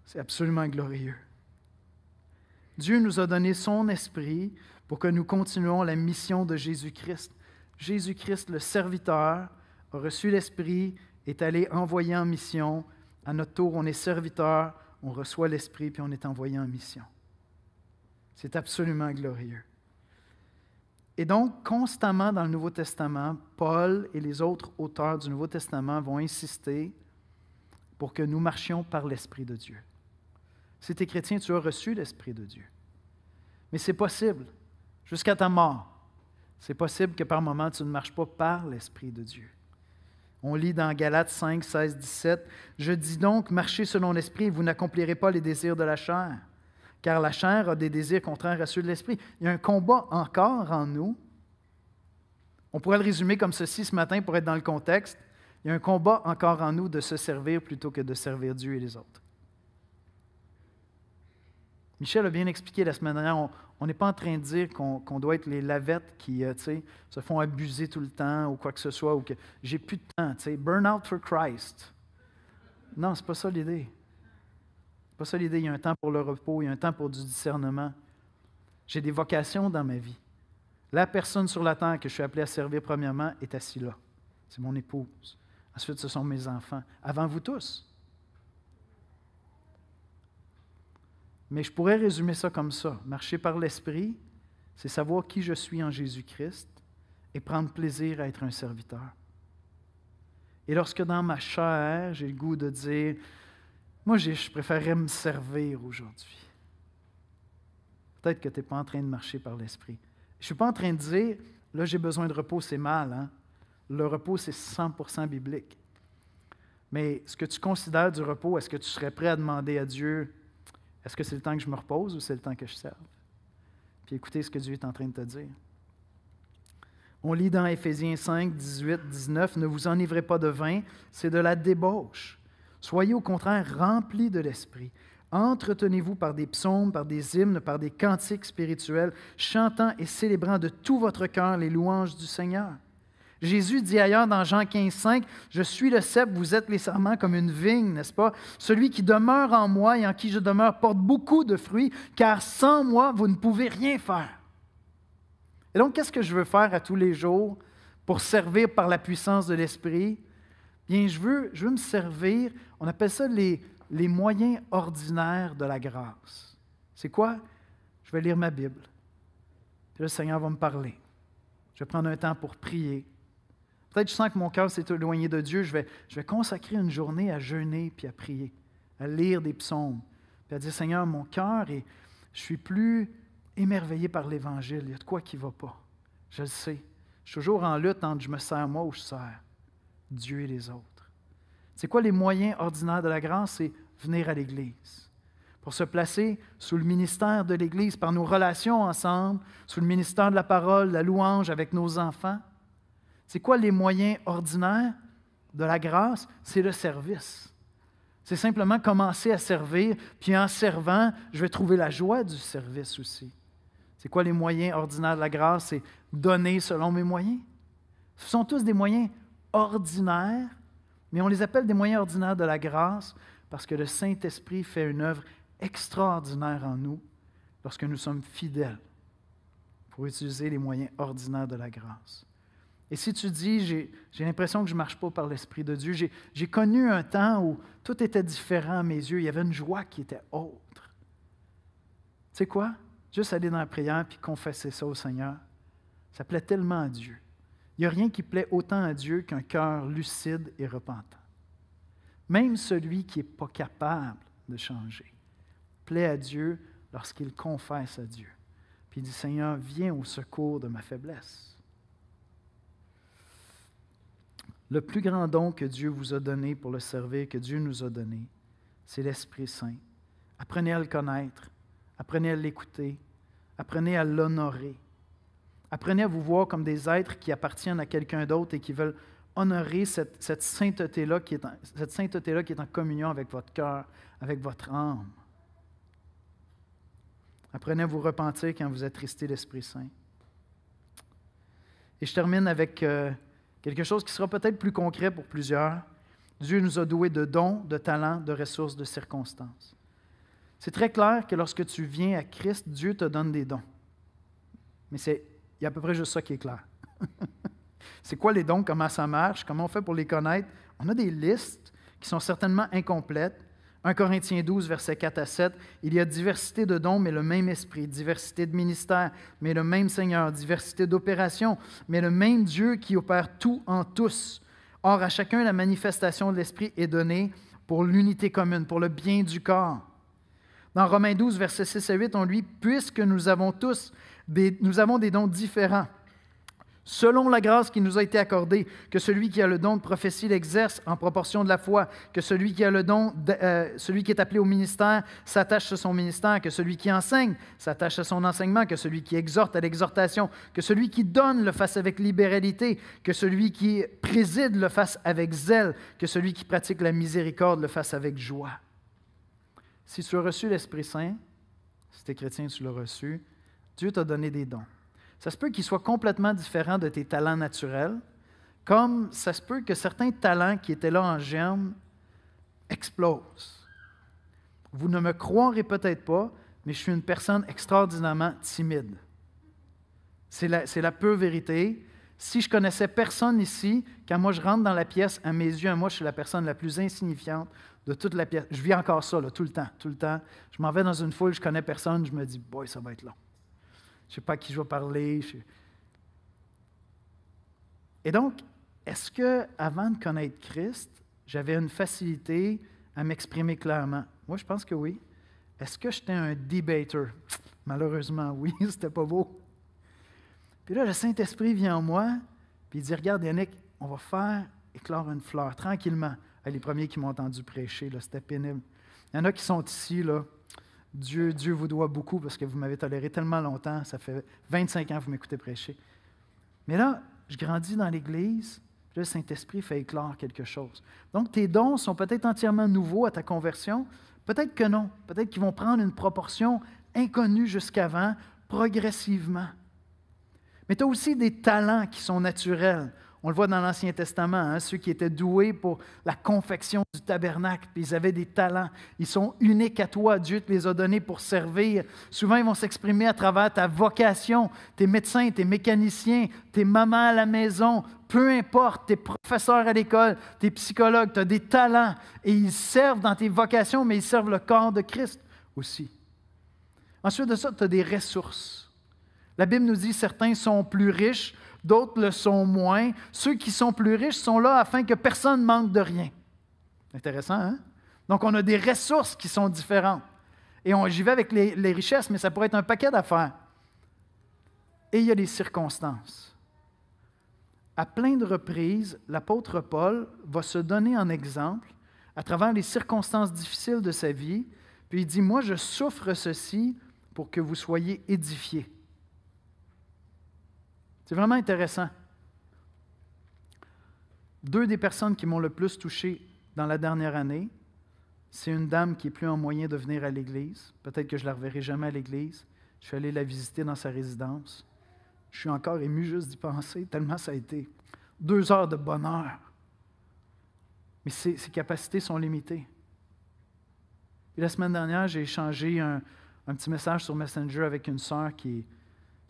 C'est absolument glorieux. Dieu nous a donné son esprit pour que nous continuions la mission de Jésus-Christ. Jésus-Christ, le serviteur, a reçu l'esprit, est allé envoyer en mission. À notre tour, on est serviteur, on reçoit l'esprit, puis on est envoyé en mission. C'est absolument glorieux. Et donc, constamment dans le Nouveau Testament, Paul et les autres auteurs du Nouveau Testament vont insister pour que nous marchions par l'Esprit de Dieu. Si tu es chrétien, tu as reçu l'Esprit de Dieu. Mais c'est possible, jusqu'à ta mort, c'est possible que par moment, tu ne marches pas par l'Esprit de Dieu. On lit dans Galates 5, 16, 17, « Je dis donc, marchez selon l'Esprit, et vous n'accomplirez pas les désirs de la chair. » Car la chair a des désirs contraires à ceux de l'esprit. Il y a un combat encore en nous. On pourrait le résumer comme ceci ce matin pour être dans le contexte. Il y a un combat encore en nous de se servir plutôt que de servir Dieu et les autres. Michel a bien expliqué la semaine dernière, on n'est pas en train de dire qu'on doit être les lavettes qui se font abuser tout le temps ou quoi que ce soit, ou que j'ai plus de temps. Burn out for Christ. Non, c'est pas ça l'idée. C'est pas ça l'idée. Il y a un temps pour le repos, il y a un temps pour du discernement. J'ai des vocations dans ma vie. La personne sur la terre que je suis appelé à servir premièrement est assise là. C'est mon épouse. Ensuite, ce sont mes enfants. Avant vous tous. Mais je pourrais résumer ça comme ça. Marcher par l'Esprit, c'est savoir qui je suis en Jésus-Christ et prendre plaisir à être un serviteur. Et lorsque dans ma chair, j'ai le goût de dire, moi, je préférerais me servir aujourd'hui. Peut-être que tu n'es pas en train de marcher par l'Esprit. Je ne suis pas en train de dire, là, j'ai besoin de repos, c'est mal. Hein? Le repos, c'est 100% biblique. Mais ce que tu considères du repos, est-ce que tu serais prêt à demander à Dieu, est-ce que c'est le temps que je me repose ou c'est le temps que je serve? Puis écoutez ce que Dieu est en train de te dire. On lit dans Éphésiens 5, 18, 19, « Ne vous enivrez pas de vin, c'est de la débauche. Soyez au contraire remplis de l'Esprit. Entretenez-vous par des psaumes, par des hymnes, par des cantiques spirituels, chantant et célébrant de tout votre cœur les louanges du Seigneur. » Jésus dit ailleurs dans Jean 15, 5, « Je suis le cep, vous êtes les sarments comme une vigne, n'est-ce pas? Celui qui demeure en moi et en qui je demeure porte beaucoup de fruits, car sans moi, vous ne pouvez rien faire. » Et donc, qu'est-ce que je veux faire à tous les jours pour servir par la puissance de l'Esprit? Bien, je veux me servir, on appelle ça les moyens ordinaires de la grâce. C'est quoi? Je vais lire ma Bible. Puis là, le Seigneur va me parler. Je vais prendre un temps pour prier. Peut-être que je sens que mon cœur s'est éloigné de Dieu. Je vais consacrer une journée à jeûner puis à prier, à lire des psaumes, puis à dire, Seigneur, mon cœur, je suis plus émerveillé par l'Évangile. Il y a de quoi qui ne va pas. Je le sais. Je suis toujours en lutte entre je me sers moi ou je sers Dieu et les autres. C'est quoi les moyens ordinaires de la grâce? C'est venir à l'Église. Pour se placer sous le ministère de l'Église, par nos relations ensemble, sous le ministère de la parole, la louange avec nos enfants. C'est quoi les moyens ordinaires de la grâce? C'est le service. C'est simplement commencer à servir, puis en servant, je vais trouver la joie du service aussi. C'est quoi les moyens ordinaires de la grâce? C'est donner selon mes moyens. Ce sont tous des moyens ordinaires, mais on les appelle des moyens ordinaires de la grâce parce que le Saint-Esprit fait une œuvre extraordinaire en nous lorsque nous sommes fidèles pour utiliser les moyens ordinaires de la grâce. Et si tu dis, j'ai l'impression que je ne marche pas par l'Esprit de Dieu, j'ai connu un temps où tout était différent à mes yeux, il y avait une joie qui était autre. Tu sais quoi? Juste aller dans la prière puis confesser ça au Seigneur, ça plaît tellement à Dieu. Il n'y a rien qui plaît autant à Dieu qu'un cœur lucide et repentant. Même celui qui n'est pas capable de changer plaît à Dieu lorsqu'il confesse à Dieu. Puis il dit, Seigneur, viens au secours de ma faiblesse. Le plus grand don que Dieu vous a donné pour le servir, que Dieu nous a donné, c'est l'Esprit Saint. Apprenez à le connaître, apprenez à l'écouter, apprenez à l'honorer. Apprenez à vous voir comme des êtres qui appartiennent à quelqu'un d'autre et qui veulent honorer cette sainteté-là qui est en communion avec votre cœur, avec votre âme. Apprenez à vous repentir quand vous attristez l'Esprit Saint. Et je termine avec quelque chose qui sera peut-être plus concret pour plusieurs. Dieu nous a doués de dons, de talents, de ressources, de circonstances. C'est très clair que lorsque tu viens à Christ, Dieu te donne des dons. Mais il y a à peu près juste ça qui est clair. C'est quoi les dons? Comment ça marche? Comment on fait pour les connaître? On a des listes qui sont certainement incomplètes. 1 Corinthiens 12, versets 4 à 7. Il y a diversité de dons, mais le même esprit. Diversité de ministères, mais le même Seigneur. Diversité d'opérations, mais le même Dieu qui opère tout en tous. Or, à chacun, la manifestation de l'Esprit est donnée pour l'unité commune, pour le bien du corps. Dans Romains 12, versets 6 à 8, on lit « Puisque nous avons des dons différents, selon la grâce qui nous a été accordée, que celui qui a le don de prophétie l'exerce en proportion de la foi, que celui qui a le don, celui qui est appelé au ministère s'attache à son ministère, que celui qui enseigne s'attache à son enseignement, que celui qui exhorte à l'exhortation, que celui qui donne le fasse avec libéralité, que celui qui préside le fasse avec zèle, que celui qui pratique la miséricorde le fasse avec joie. » Si tu as reçu l'Esprit Saint, si tu es chrétien, tu l'as reçu, Dieu t'a donné des dons. Ça se peut qu'ils soient complètement différents de tes talents naturels, comme ça se peut que certains talents qui étaient là en germe explose. Vous ne me croirez peut-être pas, mais je suis une personne extraordinairement timide. C'est la pure vérité. Si je connaissais personne ici, quand moi je rentre dans la pièce, à mes yeux, moi je suis la personne la plus insignifiante de toute la pièce. Je vis encore ça, là, tout le temps. Je m'en vais dans une foule, je ne connais personne, je me dis, boy, ça va être long. Je ne sais pas à qui je vais parler. Et donc, est-ce qu'avant de connaître Christ, j'avais une facilité à m'exprimer clairement? Moi, je pense que oui. Est-ce que j'étais un debater? Malheureusement, oui, c'était pas beau. Puis là, le Saint-Esprit vient en moi, puis il dit, regarde Yannick, on va faire éclore une fleur, tranquillement. Les premiers qui m'ont entendu prêcher, là, c'était pénible. Il y en a qui sont ici, là. Dieu vous doit beaucoup parce que vous m'avez toléré tellement longtemps, ça fait 25 ans que vous m'écoutez prêcher. Mais là, je grandis dans l'Église, puis là, le Saint-Esprit fait éclore quelque chose. Donc, tes dons sont peut-être entièrement nouveaux à ta conversion, peut-être que non, peut-être qu'ils vont prendre une proportion inconnue jusqu'avant, progressivement. Mais tu as aussi des talents qui sont naturels. On le voit dans l'Ancien Testament, hein, ceux qui étaient doués pour la confection du tabernacle, puis ils avaient des talents. Ils sont uniques à toi. Dieu te les a donnés pour servir. Souvent, ils vont s'exprimer à travers ta vocation. Tes médecins, tes mécaniciens, tes mamans à la maison, peu importe, tes professeurs à l'école, tes psychologues, tu as des talents. Et ils servent dans tes vocations, mais ils servent le corps de Christ aussi. Ensuite de ça, tu as des ressources. La Bible nous dit que certains sont plus riches, d'autres le sont moins. Ceux qui sont plus riches sont là afin que personne ne manque de rien. Intéressant, hein? Donc, on a des ressources qui sont différentes. Et j'y vais avec les richesses, mais ça pourrait être un paquet d'affaires. Et il y a les circonstances. À plein de reprises, l'apôtre Paul va se donner en exemple à travers les circonstances difficiles de sa vie, puis il dit, moi, je souffre ceci pour que vous soyez édifiés. C'est vraiment intéressant. 2 des personnes qui m'ont le plus touché dans la dernière année, c'est une dame qui n'est plus en moyen de venir à l'Église. Peut-être que je ne la reverrai jamais à l'Église. Je suis allé la visiter dans sa résidence. Je suis encore ému juste d'y penser, tellement ça a été 2 heures de bonheur. Mais ses capacités sont limitées. Et la semaine dernière, j'ai échangé un petit message sur Messenger avec une sœur qui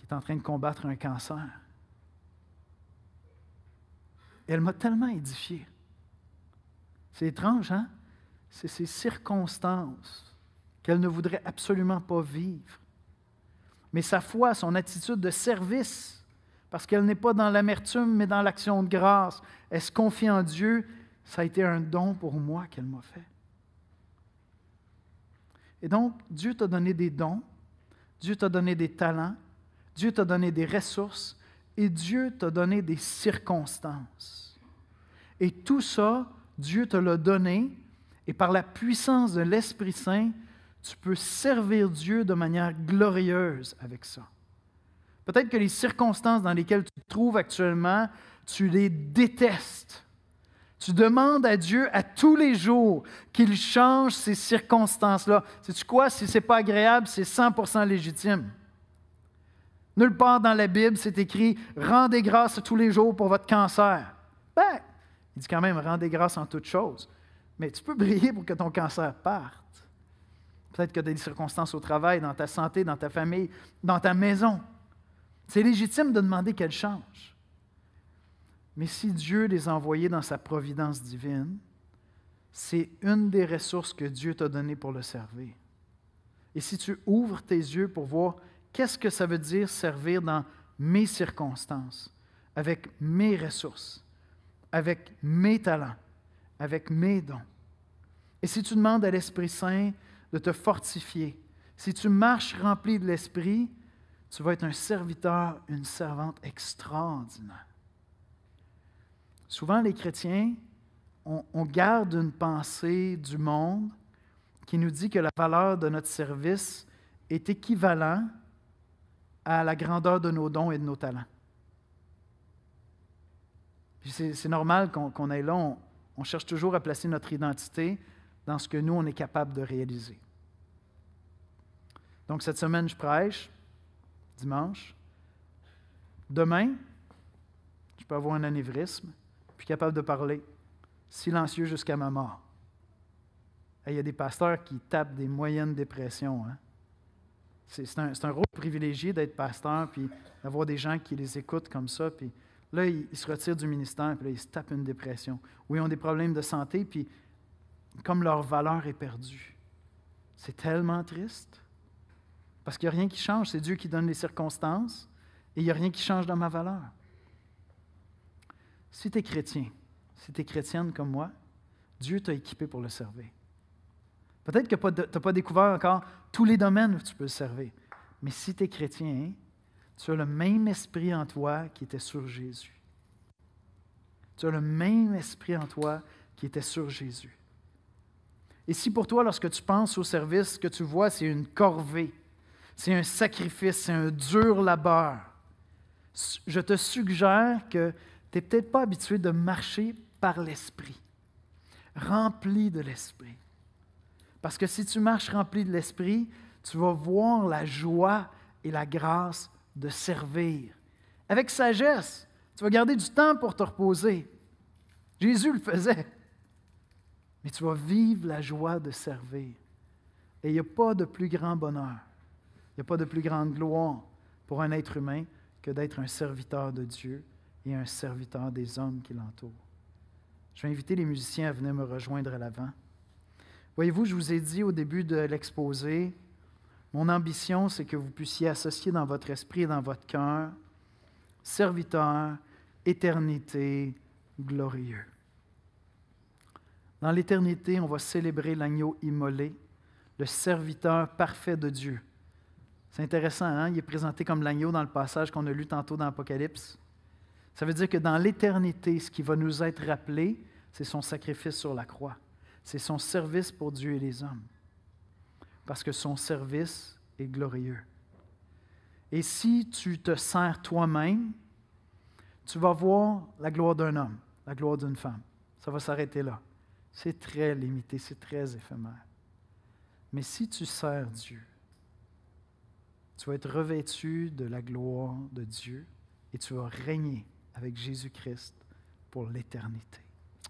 est en train de combattre un cancer. Et elle m'a tellement édifié. C'est étrange, hein? C'est ces circonstances qu'elle ne voudrait absolument pas vivre. Mais sa foi, son attitude de service, parce qu'elle n'est pas dans l'amertume, mais dans l'action de grâce, elle se confie en Dieu, ça a été un don pour moi qu'elle m'a fait. Et donc, Dieu t'a donné des dons, Dieu t'a donné des talents, Dieu t'a donné des ressources et Dieu t'a donné des circonstances. Et tout ça, Dieu te l'a donné et par la puissance de l'Esprit Saint, tu peux servir Dieu de manière glorieuse avec ça. Peut-être que les circonstances dans lesquelles tu te trouves actuellement, tu les détestes. Tu demandes à Dieu à tous les jours qu'il change ces circonstances-là. Sais-tu quoi? Si ce n'est pas agréable, c'est 100% légitime. Nulle part dans la Bible, c'est écrit « Rendez grâce tous les jours pour votre cancer ». Ben, il dit quand même « Rendez grâce en toutes choses ». Mais tu peux prier pour que ton cancer parte. Peut-être que tu as des circonstances au travail, dans ta santé, dans ta famille, dans ta maison. C'est légitime de demander qu'elle change. Mais si Dieu les a envoyés dans sa providence divine, c'est une des ressources que Dieu t'a données pour le servir. Et si tu ouvres tes yeux pour voir qu'est-ce que ça veut dire servir dans mes circonstances, avec mes ressources, avec mes talents, avec mes dons. Et si tu demandes à l'Esprit Saint de te fortifier, si tu marches rempli de l'Esprit, tu vas être un serviteur, une servante extraordinaire. Souvent, les chrétiens, on garde une pensée du monde qui nous dit que la valeur de notre service est équivalente à la grandeur de nos dons et de nos talents. C'est normal qu'on aille là, on cherche toujours à placer notre identité dans ce que nous, on est capable de réaliser. Donc, cette semaine, je prêche, dimanche. Demain, je peux avoir un anévrisme, puis capable de parler, silencieux jusqu'à ma mort. Il y a des pasteurs qui tapent des moyennes dépressions. Hein? C'est un rôle privilégié d'être pasteur, puis d'avoir des gens qui les écoutent comme ça. Puis là, ils se retirent du ministère, puis là, ils se tapent une dépression. Ou ils ont des problèmes de santé, puis comme leur valeur est perdue. C'est tellement triste. Parce qu'il n'y a rien qui change. C'est Dieu qui donne les circonstances, et il n'y a rien qui change dans ma valeur. Si tu es chrétien, si tu es chrétienne comme moi, Dieu t'a équipé pour le servir. Peut-être que tu n'as pas découvert encore tous les domaines où tu peux le servir. Mais si tu es chrétien, tu as le même esprit en toi qui était sur Jésus. Tu as le même esprit en toi qui était sur Jésus. Et si pour toi, lorsque tu penses au service, ce que tu vois, c'est une corvée, c'est un sacrifice, c'est un dur labeur, je te suggère que tu n'es peut-être pas habitué de marcher par l'Esprit, rempli de l'Esprit. Parce que si tu marches rempli de l'Esprit, tu vas voir la joie et la grâce de servir. Avec sagesse, tu vas garder du temps pour te reposer. Jésus le faisait. Mais tu vas vivre la joie de servir. Et il n'y a pas de plus grand bonheur, il n'y a pas de plus grande gloire pour un être humain que d'être un serviteur de Dieu et un serviteur des hommes qui l'entourent. Je vais inviter les musiciens à venir me rejoindre à l'avant. Voyez-vous, je vous ai dit au début de l'exposé, mon ambition, c'est que vous puissiez associer dans votre esprit et dans votre cœur serviteur, éternité, glorieux. Dans l'éternité, on va célébrer l'agneau immolé, le serviteur parfait de Dieu. C'est intéressant, hein? Il est présenté comme l'agneau dans le passage qu'on a lu tantôt dans l'Apocalypse. Ça veut dire que dans l'éternité, ce qui va nous être rappelé, c'est son sacrifice sur la croix. C'est son service pour Dieu et les hommes. Parce que son service est glorieux. Et si tu te sers toi-même, tu vas voir la gloire d'un homme, la gloire d'une femme. Ça va s'arrêter là. C'est très limité, c'est très éphémère. Mais si tu sers Dieu, tu vas être revêtu de la gloire de Dieu et tu vas régner avec Jésus-Christ pour l'éternité.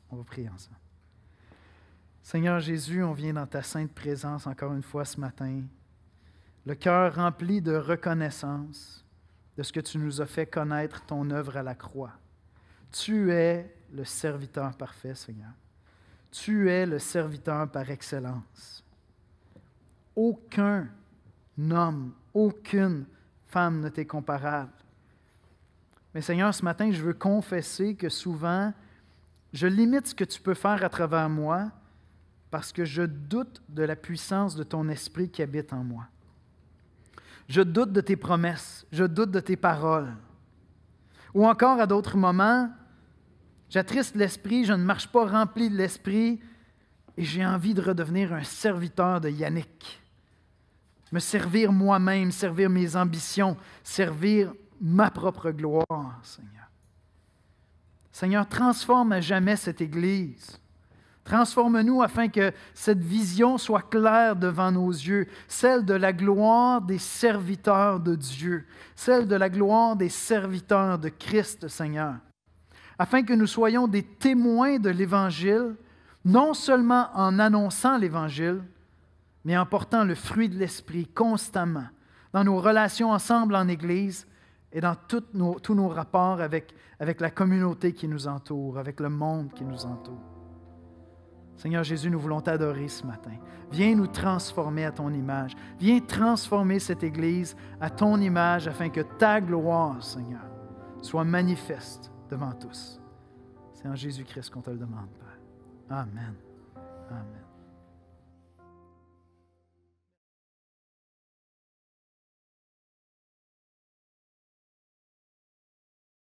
On va prier ensemble. Seigneur Jésus, on vient dans ta sainte présence encore une fois ce matin, le cœur rempli de reconnaissance de ce que tu nous as fait connaître ton œuvre à la croix. Tu es le serviteur parfait, Seigneur. Tu es le serviteur par excellence. Aucun homme, aucune femme ne t'est comparable. Mais Seigneur, ce matin, je veux confesser que souvent, je limite ce que tu peux faire à travers moi parce que je doute de la puissance de ton esprit qui habite en moi. Je doute de tes promesses, je doute de tes paroles. Ou encore, à d'autres moments, j'attriste l'esprit, je ne marche pas rempli de l'esprit et j'ai envie de redevenir un serviteur de Yannick. Me servir moi-même, servir mes ambitions, servir ma propre gloire, Seigneur. Seigneur, transforme à jamais cette Église. Transforme-nous afin que cette vision soit claire devant nos yeux, celle de la gloire des serviteurs de Dieu, celle de la gloire des serviteurs de Christ, Seigneur, afin que nous soyons des témoins de l'Évangile, non seulement en annonçant l'Évangile, mais en portant le fruit de l'Esprit constamment dans nos relations ensemble en Église et dans tous nos rapports avec la communauté qui nous entoure, avec le monde qui nous entoure. Seigneur Jésus, nous voulons t'adorer ce matin. Viens nous transformer à ton image. Viens transformer cette Église à ton image afin que ta gloire, Seigneur, soit manifeste devant tous. C'est en Jésus-Christ qu'on te le demande, Père. Amen. Amen.